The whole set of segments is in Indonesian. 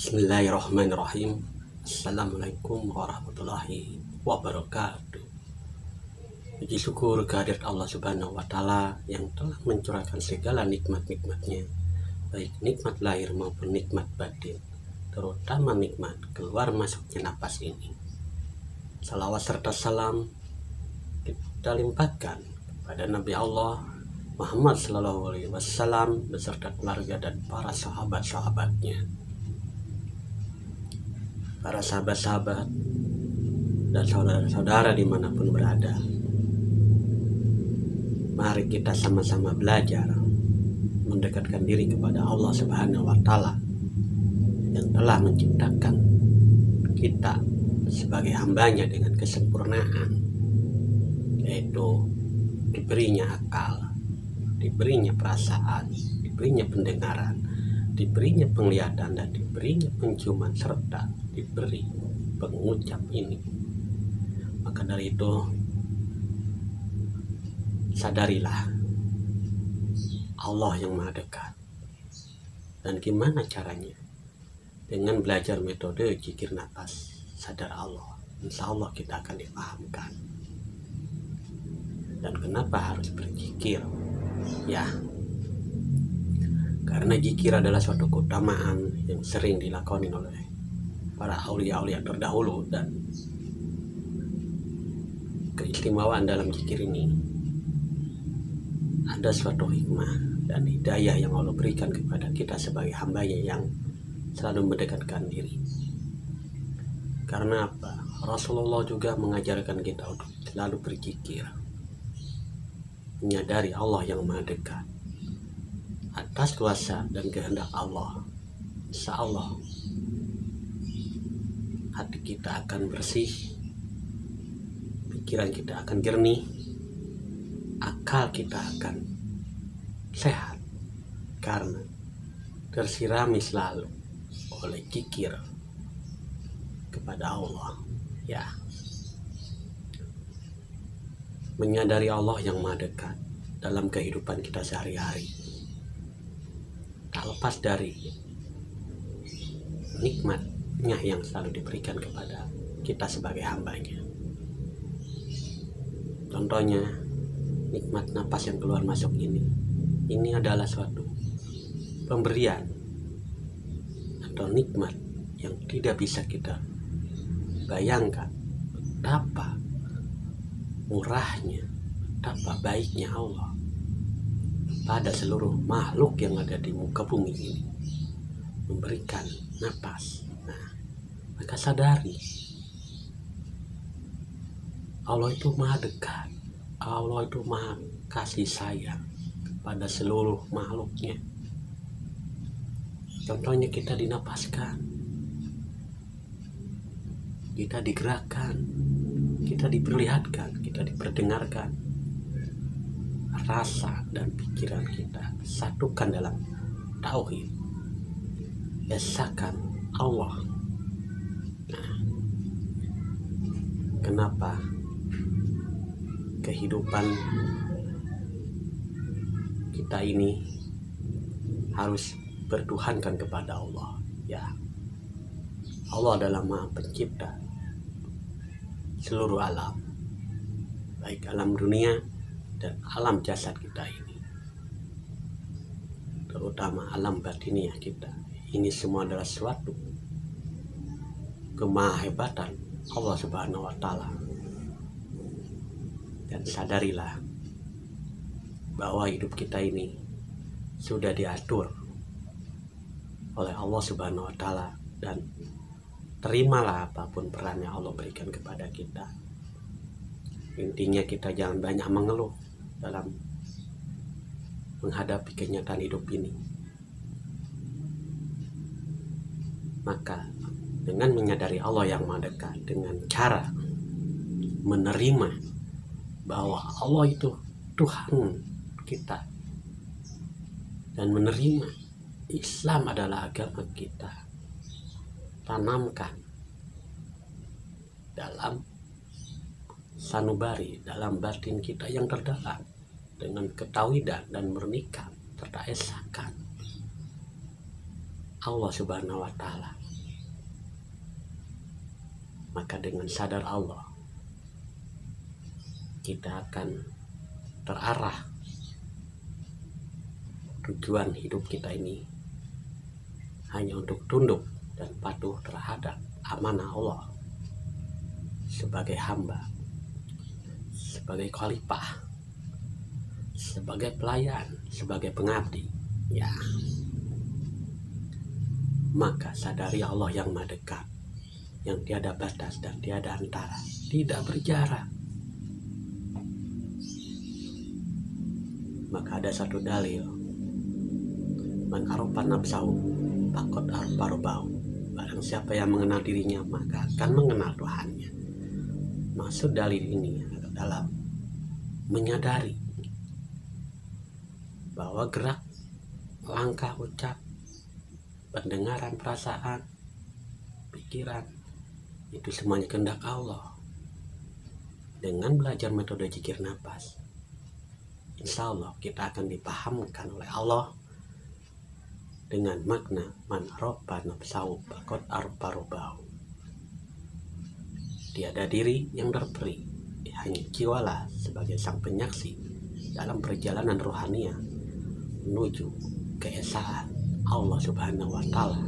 Bismillahirrahmanirrahim. Assalamualaikum warahmatullahi wabarakatuh. Puji syukur kehadirat Allah Subhanahu wa Ta'ala yang telah mencurahkan segala nikmat-nikmatnya, baik nikmat lahir maupun nikmat batin, terutama nikmat keluar masuknya napas ini. Salawat serta salam kita limpahkan kepada Nabi Allah Muhammad Sallallahu Alaihi Wasallam beserta keluarga dan para sahabat-sahabatnya, para sahabat-sahabat dan saudara-saudara dimanapun berada. Mari kita sama-sama belajar mendekatkan diri kepada Allah Subhanahu wa Ta'ala yang telah menciptakan kita sebagai hambanya dengan kesempurnaan, yaitu diberinya akal, diberinya perasaan, diberinya pendengaran, diberinya penglihatan, dan diberinya penciuman, serta diberi pengucap ini. Maka dari itu, sadarilah Allah yang Maha Dekat. Dan gimana caranya? Dengan belajar metode zikir nafas sadar Allah, insya Allah kita akan dipahamkan. Dan kenapa harus berzikir? Ya, karena zikir adalah suatu keutamaan yang sering dilakoni oleh para aulia-aulia terdahulu, dan keistimewaan dalam zikir ini ada suatu hikmah dan hidayah yang Allah berikan kepada kita sebagai hambanya yang selalu mendekatkan diri. Karena apa? Rasulullah juga mengajarkan kita untuk selalu berzikir, menyadari Allah yang Maha Dekat. Atas kuasa dan kehendak Allah, insya Allah hati kita akan bersih, pikiran kita akan jernih, akal kita akan sehat, karena tersirami selalu oleh zikir kepada Allah. Ya, menyadari Allah yang Maha Dekat dalam kehidupan kita sehari-hari, tak lepas dari nikmatnya yang selalu diberikan kepada kita sebagai hambanya. Contohnya nikmat napas yang keluar masuk ini adalah suatu pemberian atau nikmat yang tidak bisa kita bayangkan betapa murahnya, betapa baiknya Allah pada seluruh makhluk yang ada di muka bumi ini, memberikan napas. Nah, maka sadari Allah itu Maha Dekat, Allah itu Maha kasih sayang pada seluruh makhluknya. Contohnya kita dinapaskan, kita digerakkan, kita diperlihatkan, kita diperdengarkan. Rasa dan pikiran kita satukan dalam tauhid, esakan Allah. Nah, kenapa kehidupan kita ini harus bertuhankan kepada Allah? Ya, Allah adalah Maha Pencipta seluruh alam, baik alam dunia dan alam jasad kita ini, terutama alam batiniah kita. Ini semua adalah suatu kemahahebatan Allah Subhanahu wa Ta'ala. Dan sadarilah bahwa hidup kita ini sudah diatur oleh Allah Subhanahu wa Ta'ala, dan terimalah apapun peran yang Allah berikan kepada kita. Intinya kita jangan banyak mengeluh dalam menghadapi kenyataan hidup ini. Maka dengan menyadari Allah yang Maha Dekat, dengan cara menerima bahwa Allah itu Tuhan kita, dan menerima Islam adalah agama kita, tanamkan dalam sanubari, dalam batin kita yang terdalam, dengan ketawidan dan murnikan serta esakan Allah Subhanahu wa Ta'ala. maka dengan sadar Allah kita akan terarah tujuan hidup kita ini hanya untuk tunduk dan patuh terhadap amanah Allah sebagai hamba, sebagai khalifah, sebagai pelayan, sebagai pengabdi. Ya, maka sadari Allah yang maha dekat, yang tiada batas dan tiada antara, tidak berjarak. Maka ada satu dalil, man arafa nafsahu faqad arafa rabbahu. Barang siapa yang mengenal dirinya maka akan mengenal Tuhannya. Maksud dalil ini adalah menyadari bahwa gerak, langkah, ucap, pendengaran, perasaan, pikiran itu semuanya kehendak Allah. Dengan belajar metode zikir nafas, insya Allah kita akan dipahamkan oleh Allah dengan makna man arafa nafsahu faqad arafa rabbahu. Tiada diri yang terperi, hanya jiwalah sebagai sang penyaksi dalam perjalanan rohania menuju keesaan Allah Subhanahu wa Ta'ala.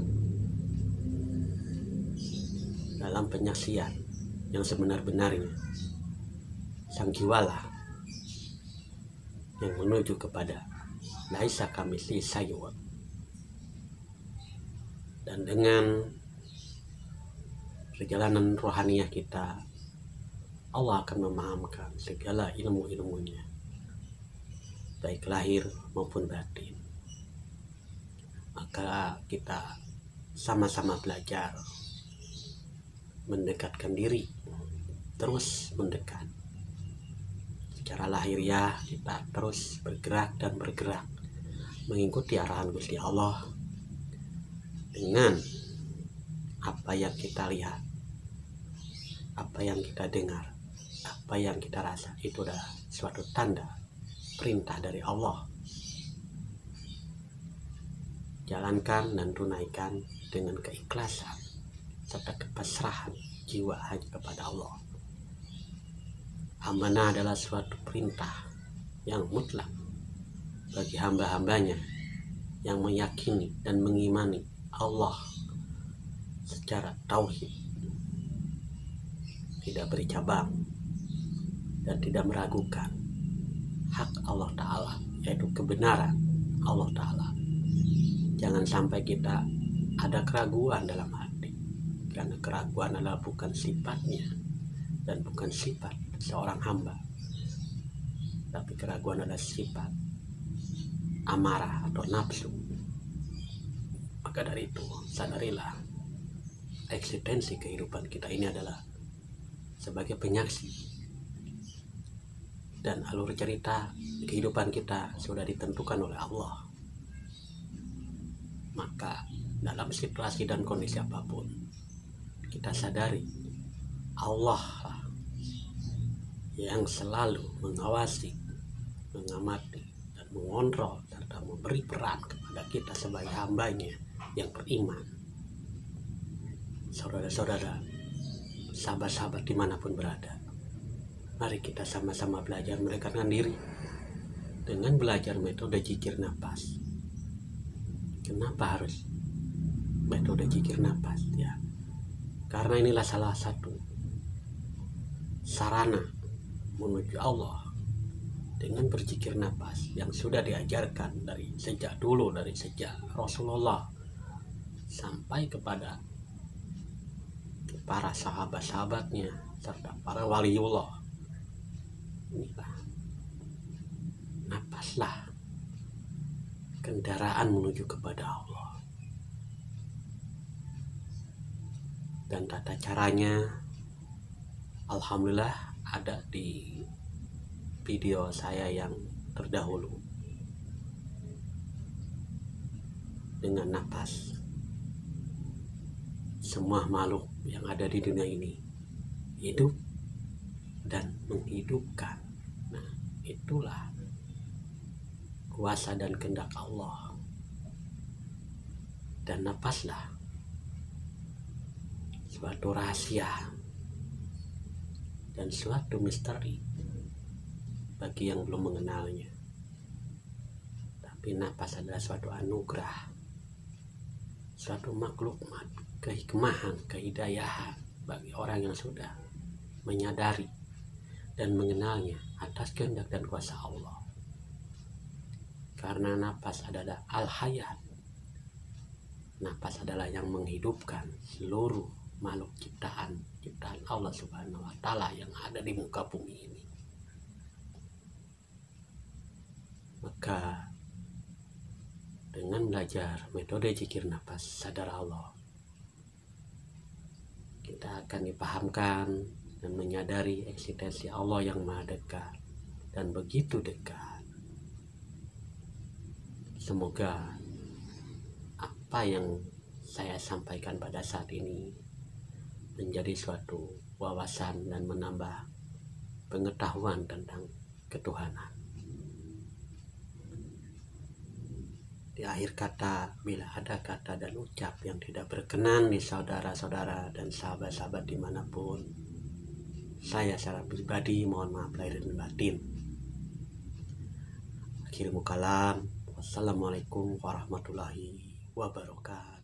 Dalam penyaksian yang sebenar-benarnya, sang jiwalah yang menuju kepada laisa kamitslihi syai'un. Dan dengan perjalanan rohaniah kita, Allah akan memahamkan segala ilmu-ilmunya, baik lahir maupun batin. Maka kita sama-sama belajar mendekatkan diri, terus mendekat. Secara lahiriah kita terus bergerak dan bergerak mengikuti arahan Gusti Allah dengan apa yang kita lihat, apa yang kita dengar, apa yang kita rasa. Itu adalah suatu tanda perintah dari Allah. Jalankan dan tunaikan dengan keikhlasan serta kepasrahan jiwa hanya kepada Allah. Amanah adalah suatu perintah yang mutlak bagi hamba-hambanya yang meyakini dan mengimani Allah secara tauhid, tidak bercabang dan tidak meragukan hak Allah Ta'ala, yaitu kebenaran Allah Ta'ala. Jangan sampai kita ada keraguan dalam hati, karena keraguan adalah bukan sifatnya dan bukan sifat seorang hamba, tapi keraguan adalah sifat amarah atau nafsu. Maka dari itu sadarilah eksistensi kehidupan kita ini adalah sebagai penyaksi, dan alur cerita kehidupan kita sudah ditentukan oleh Allah. Maka dalam situasi dan kondisi apapun kita sadari Allah yang selalu mengawasi, mengamati dan mengontrol serta memberi peran kepada kita sebagai hambanya yang beriman. Saudara-saudara, sahabat-sahabat dimanapun berada, mari kita sama-sama belajar mendekatkan diri dengan belajar metode zikir nafas. Kenapa harus metode zikir nafas? Ya, karena inilah salah satu sarana menuju Allah dengan berzikir nafas yang sudah diajarkan dari sejak dulu, dari sejak Rasulullah sampai kepada para sahabat-sahabatnya serta para waliullah. Inilah nafaslah kendaraan menuju kepada Allah. Dan tata caranya alhamdulillah ada di video saya yang terdahulu dengan nafas. Semua makhluk yang ada di dunia ini hidup dan menghidupkan. Nah, itulah kuasa dan kehendak Allah. Dan nafaslah suatu rahasia dan suatu misteri bagi yang belum mengenalnya. Tapi napas adalah suatu anugerah, suatu maklumat, kehikmahan, kehidayahan bagi orang yang sudah menyadari dan mengenalnya atas kehendak dan kuasa Allah. Karena napas adalah al-hayat, napas adalah yang menghidupkan seluruh makhluk ciptaan Allah Subhanahu wa Ta'ala yang ada di muka bumi ini. Maka dengan belajar metode zikir napas sadar Allah, kita akan dipahamkan dan menyadari eksistensi Allah yang maha dekat dan begitu dekat. Semoga apa yang saya sampaikan pada saat ini menjadi suatu wawasan dan menambah pengetahuan tentang ketuhanan. Di akhir kata, bila ada kata dan ucap yang tidak berkenan di saudara-saudara dan sahabat-sahabat dimanapun, saya secara pribadi mohon maaf lahir dan batin. Akhirul kalam, wassalamualaikum warahmatullahi wabarakatuh.